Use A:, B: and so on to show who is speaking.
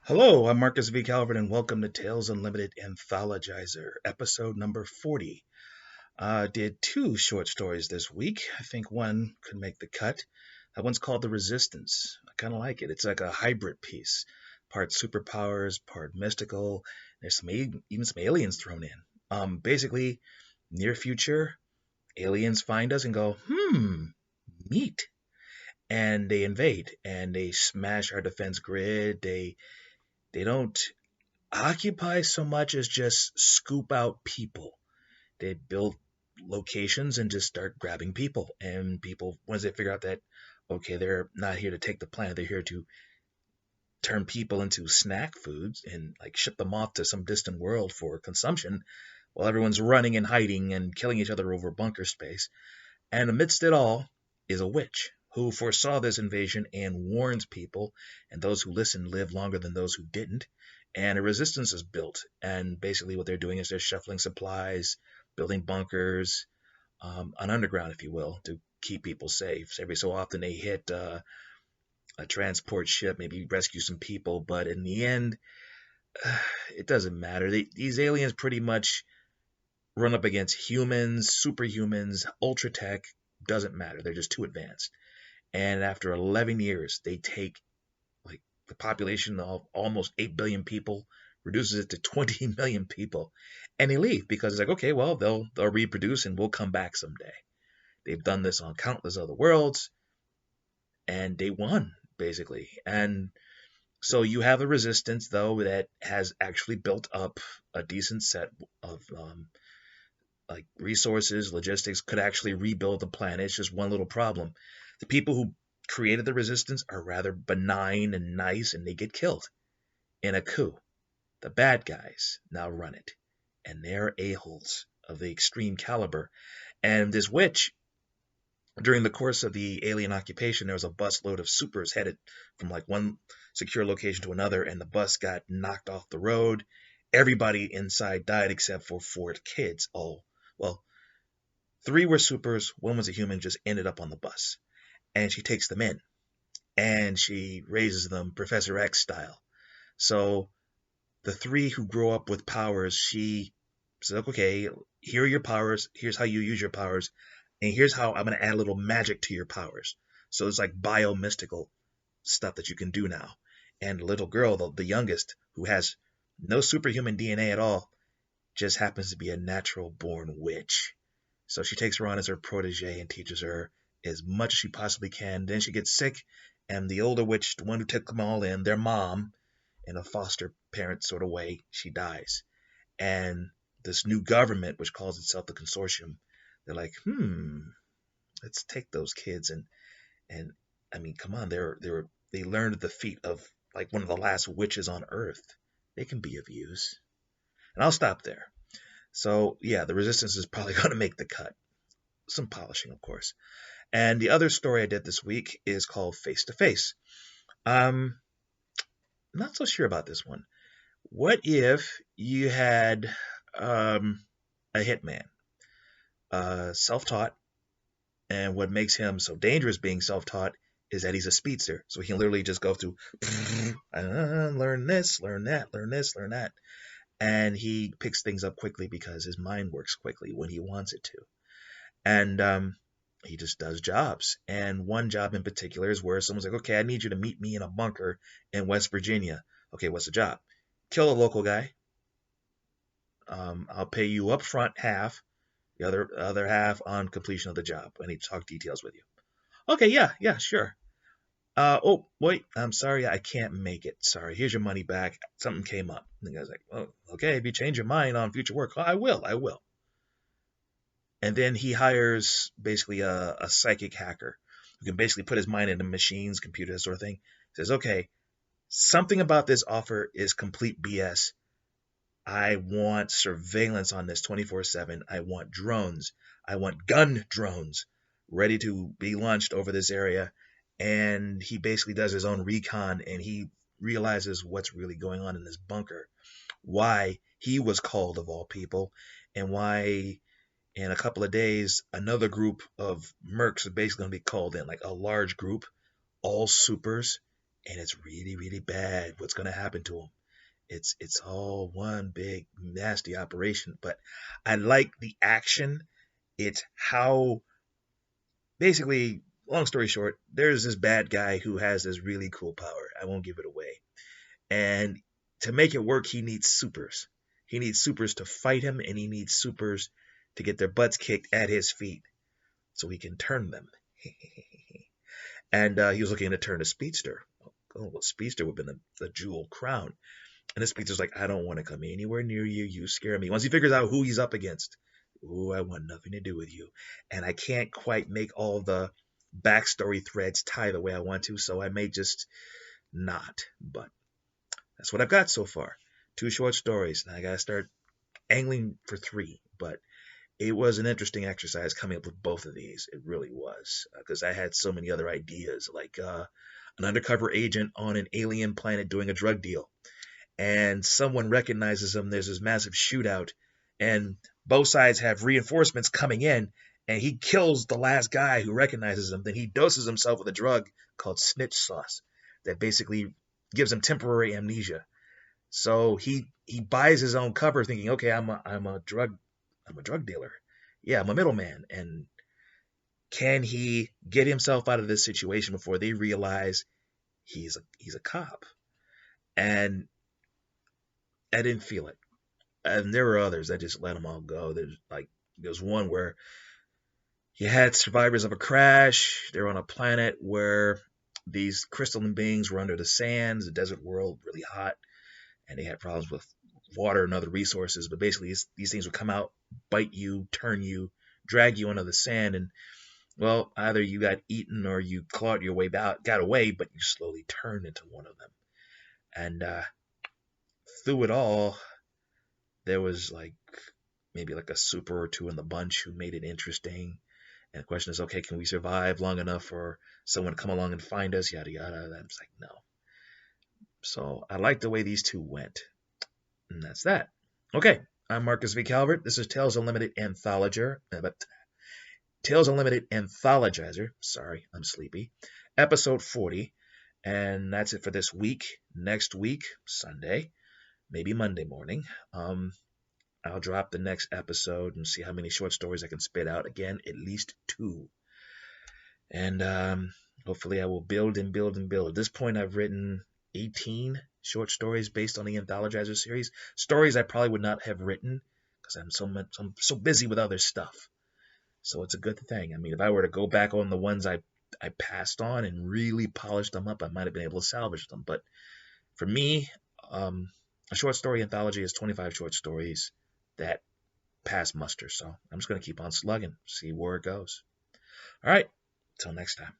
A: Hello, I'm Marcus V. Calvert, and welcome to Tales Unlimited Anthologizer, episode number 40. Did two short stories this week. I think one could make the cut. That one's called The Resistance. I kind of like it. It's like a hybrid piece, part superpowers, part mystical. There's even some aliens thrown in. Basically, near future, aliens find us and go, meat. And they invade and they smash our defense grid. They don't occupy so much as just scoop out people. They build locations and just start grabbing people. And people, once they figure out that, okay, they're not here to take the planet, they're here to turn people into snack foods and like ship them off to some distant world for consumption while everyone's running and hiding and killing each other over bunker space. And amidst it all is a witch who foresaw this invasion and warns people, and those who listened live longer than those who didn't. And a resistance is built. And basically, what they're doing is they're shuffling supplies, building bunkers, an underground, if you will, to keep people safe. So every so often, they hit a transport ship, maybe rescue some people. But in the end, it doesn't matter. These aliens pretty much run up against humans, superhumans, ultra tech. Doesn't matter. They're just too advanced. And after 11 years, they take like the population of almost 8 billion people, reduces it to 20 million people, and they leave because it's like, okay, well, they'll reproduce and we'll come back someday. They've done this on countless other worlds, and they won, basically. And so you have a resistance, though, that has actually built up a decent set of like resources, logistics, could actually rebuild the planet. It's just one little problem. The people who created the resistance are rather benign and nice, and they get killed in a coup. The bad guys now run it, and they're a-holes of the extreme caliber. And this witch, during the course of the alien occupation, there was a busload of supers headed from like one secure location to another, and the bus got knocked off the road. Everybody inside died except for 4 kids. Oh, well, 3 were supers, 1 was a human, just ended up on the bus. And she takes them in, and she raises them Professor X style. So the 3 who grow up with powers, she says, okay, here are your powers, here's how you use your powers, and here's how I'm going to add a little magic to your powers. So it's like bio-mystical stuff that you can do now. And the little girl, the youngest, who has no superhuman DNA at all, just happens to be a natural-born witch. So she takes her on as her protege and teaches her as much as she possibly can. Then she gets sick, and the older witch, the one who took them all in, their mom, in a foster parent sort of way, she dies. And this new government, which calls itself the Consortium, they're like, let's take those kids and I mean, come on, they learned the feat of like one of the last witches on Earth. They can be of use. And I'll stop there. So yeah, the resistance is probably going to make the cut. Some polishing, of course. And the other story I did this week is called Face to Face. Not so sure about this one. What if you had a hitman, self-taught, and what makes him so dangerous being self-taught is that he's a speedster. So he can literally just go through, learn this, learn that, learn this, learn that. And he picks things up quickly because his mind works quickly when he wants it to. And he just does jobs. And one job in particular is where someone's like, okay, I need you to meet me in a bunker in West Virginia. Okay, what's the job? Kill a local guy. I'll pay you up front half, the other half on completion of the job. I need to talk details with you. Okay, yeah, sure. Oh, wait, I'm sorry, I can't make it. Sorry, here's your money back. Something came up. And the guy's like, oh, okay, if you change your mind on future work, oh, I will. And then he hires basically a psychic hacker who can basically put his mind into machines, computers, sort of thing. He says, okay, something about this offer is complete BS. I want surveillance on this 24/7. I want drones. I want gun drones ready to be launched over this area. And he basically does his own recon, and he realizes what's really going on in this bunker, why he was called of all people, and why in a couple of days another group of mercs are basically going to be called in, like a large group, all supers, and it's really, really bad what's going to happen to him. It's all one big nasty operation. But I like the action. It's how basically, long story short, there's this bad guy who has this really cool power. I won't give it away. And to make it work, he needs supers. He needs supers to fight him, and he needs supers to get their butts kicked at his feet so he can turn them. And he was looking to turn a speedster. Oh, well, speedster would have been the jewel crown. And the speedster's like, I don't want to come anywhere near you. You scare me. Once he figures out who he's up against, ooh, I want nothing to do with you. And I can't quite make all the backstory threads tie the way I want to, so I may just not. But that's what I've got so far. 2 short stories. Now I gotta start angling for 3. But it was an interesting exercise coming up with both of these. It really was, because I had so many other ideas, like an undercover agent on an alien planet doing a drug deal, and someone recognizes him. There's this massive shootout, and both sides have reinforcements coming in, and he kills the last guy who recognizes him. Then he doses himself with a drug called snitch sauce that basically gives him temporary amnesia. So he buys his own cover, thinking, okay, I'm a drug dealer. Yeah, I'm a middleman. And can he get himself out of this situation before they realize he's a cop? And I didn't feel it. And there were others. I just let them all go. There's one where you had survivors of a crash. They're on a planet where these crystalline beings were under the sands, the desert world, really hot, and they had problems with water and other resources. But basically, these things would come out, bite you, turn you, drag you under the sand, and well, either you got eaten or you clawed your way out, got away, but you slowly turned into one of them. And through it all, there was maybe like a super or two in the bunch who made it interesting. And the question is, okay, can we survive long enough for someone to come along and find us? Yada yada. And I'm just like, no. So I like the way these 2 went. And that's that. Okay, I'm Marcus V. Calvert. This is Tales Unlimited Tales Unlimited Anthologizer. Sorry, I'm sleepy. Episode 40. And that's it for this week. Next week, Sunday, maybe Monday morning, I'll drop the next episode and see how many short stories I can spit out. Again, at least 2. And hopefully I will build and build and build. At this point, I've written 18 short stories based on the Anthologizer series. Stories I probably would not have written because I'm so busy with other stuff. So it's a good thing. I mean, if I were to go back on the ones I passed on and really polished them up, I might have been able to salvage them. But for me, a short story anthology is 25 short stories that pass muster. So I'm just going to keep on slugging, see where it goes. All right, till next time.